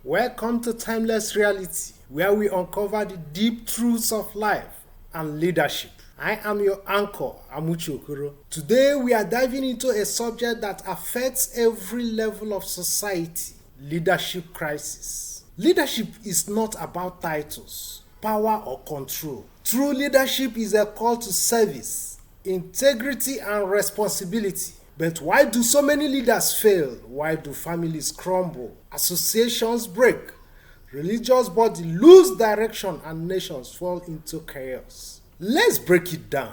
Welcome to Timeless Reality, where we uncover the deep truths of life and leadership. I am your anchor, Amuche Okoro. Today we are diving into a subject that affects every level of society: leadership crisis. Leadership is not about titles, power, or control. True leadership is a call to service, integrity, and responsibility. But why do so many leaders fail? Why do families crumble? Associations break, religious bodies lose direction, and nations fall into chaos? Let's break it down.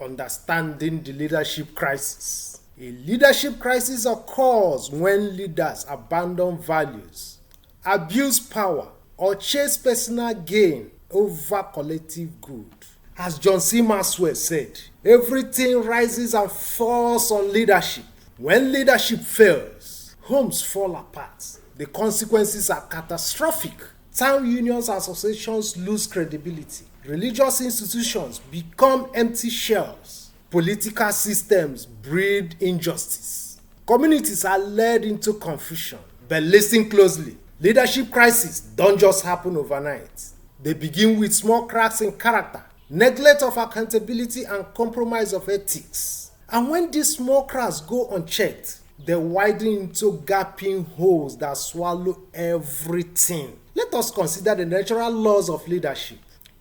Understanding the leadership crisis. A leadership crisis occurs when leaders abandon values, abuse power, or chase personal gain over collective good. As John C. Maxwell said, everything rises and falls on leadership. When leadership fails, homes fall apart. The consequences are catastrophic. Town unions and associations lose credibility. Religious institutions become empty shells. Political systems breed injustice. Communities are led into confusion. But listen closely. Leadership crises don't just happen overnight. They begin with small cracks in character, neglect of accountability, and compromise of ethics. And when these small cracks go unchecked, they widen into gaping holes that swallow everything. Let us consider the natural laws of leadership.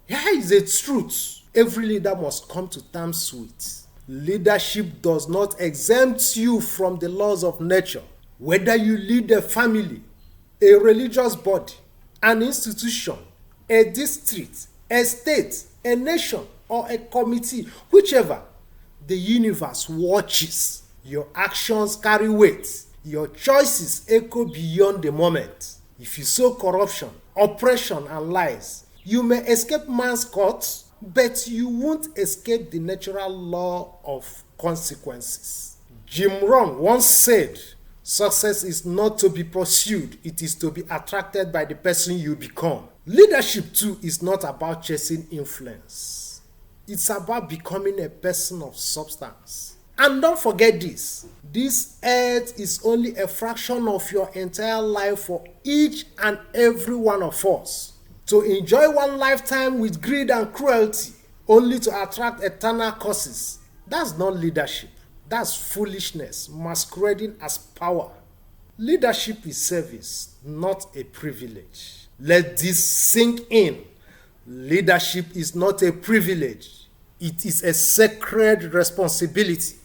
Here is a truth every leader must come to terms with. Leadership does not exempt you from the laws of nature. Whether you lead a family, a religious body, an institution, a district, a state, a nation, or a committee, whichever, the universe watches. Your actions carry weight. Your choices echo beyond the moment. If you sow corruption, oppression, and lies, you may escape man's court, but you won't escape the natural law of consequences. Jim Rohn once said, "Success is not to be pursued, it is to be attracted by the person you become." Leadership too is not about chasing influence. It's about becoming a person of substance. And don't forget this earth is only a fraction of your entire life for each and every one of us. To enjoy one lifetime with greed and cruelty only to attract eternal curses, that's not leadership. That's foolishness masquerading as power. Leadership is service, not a privilege. Let this sink in. Leadership is not a privilege. It is a sacred responsibility.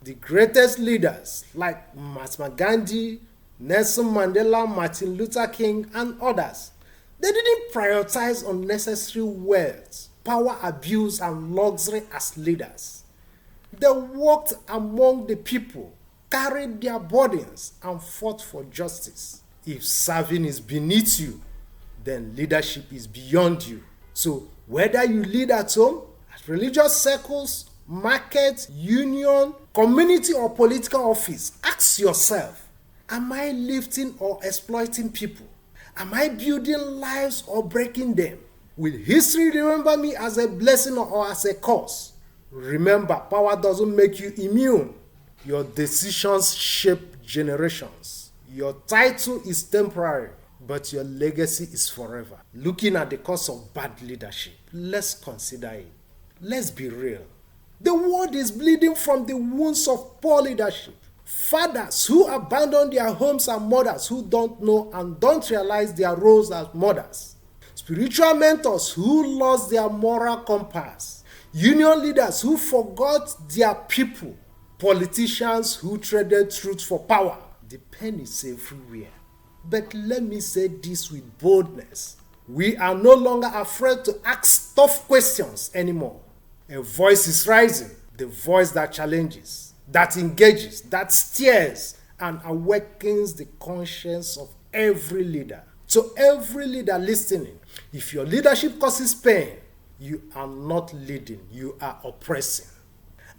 The greatest leaders like Mahatma Gandhi, Nelson Mandela, Martin Luther King, and others, they didn't prioritize unnecessary wealth, power abuse, and luxury as leaders. They walked among the people, carried their burdens, and fought for justice. If serving is beneath you, then leadership is beyond you. So whether you lead at home, at religious circles, market, union, community, or political office, ask yourself, am I lifting or exploiting people? Am I building lives or breaking them? Will history remember me as a blessing or as a curse? Remember, power doesn't make you immune. Your decisions shape generations. Your title is temporary, but your legacy is forever. Looking at the cause of bad leadership, let's consider it. Let's be real. The world is bleeding from the wounds of poor leadership. Fathers who abandon their homes and mothers who don't know and don't realize their roles as mothers. Spiritual mentors who lost their moral compass. Union leaders who forgot their people. Politicians who traded truth for power. The pain is everywhere. But let me say this with boldness. We are no longer afraid to ask tough questions anymore. A voice is rising, the voice that challenges, that engages, that steers, and awakens the conscience of every leader. So every leader listening, if your leadership causes pain, you are not leading, you are oppressing.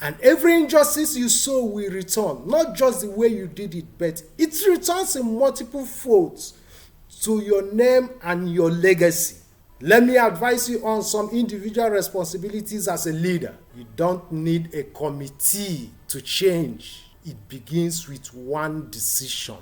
And every injustice you sow will return, not just the way you did it, but it returns in multiple folds to your name and your legacy. Let me advise you on some individual responsibilities as a leader. You don't need a committee to change. It begins with one decision: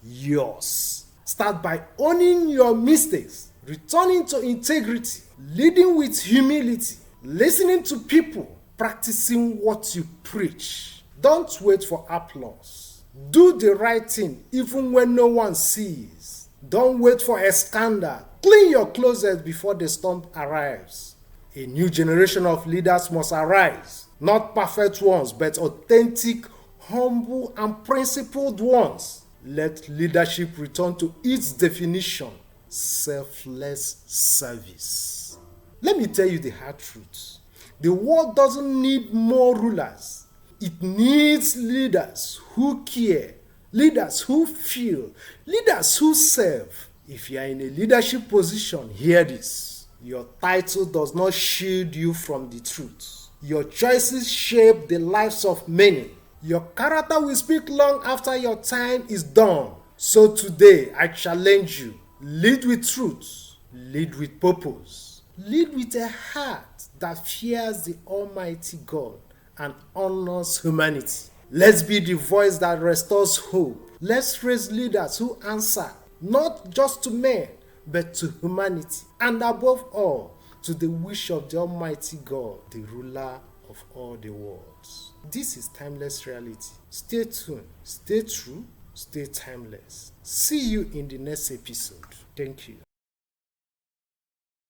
yours. Start by owning your mistakes, returning to integrity, leading with humility, listening to people, practicing what you preach. Don't wait for applause. Do the right thing even when no one sees. Don't wait for a scandal. Clean your closet before the storm arrives. A new generation of leaders must arise. Not perfect ones, but authentic, humble, and principled ones. Let leadership return to its definition: selfless service. Let me tell you the hard truth. The world doesn't need more rulers. It needs leaders who care, leaders who feel, leaders who serve. If you are in a leadership position, hear this. Your title does not shield you from the truth. Your choices shape the lives of many. Your character will speak long after your time is done. So today, I challenge you. Lead with truth. Lead with purpose. Lead with a heart that fears the Almighty God and honors humanity. Let's be the voice that restores hope. Let's raise leaders who answer, not just to men, but to humanity. And above all, to the wish of the Almighty God, the ruler of all the worlds. This is Timeless Reality. Stay tuned, stay true, stay timeless. See you in the next episode. Thank you.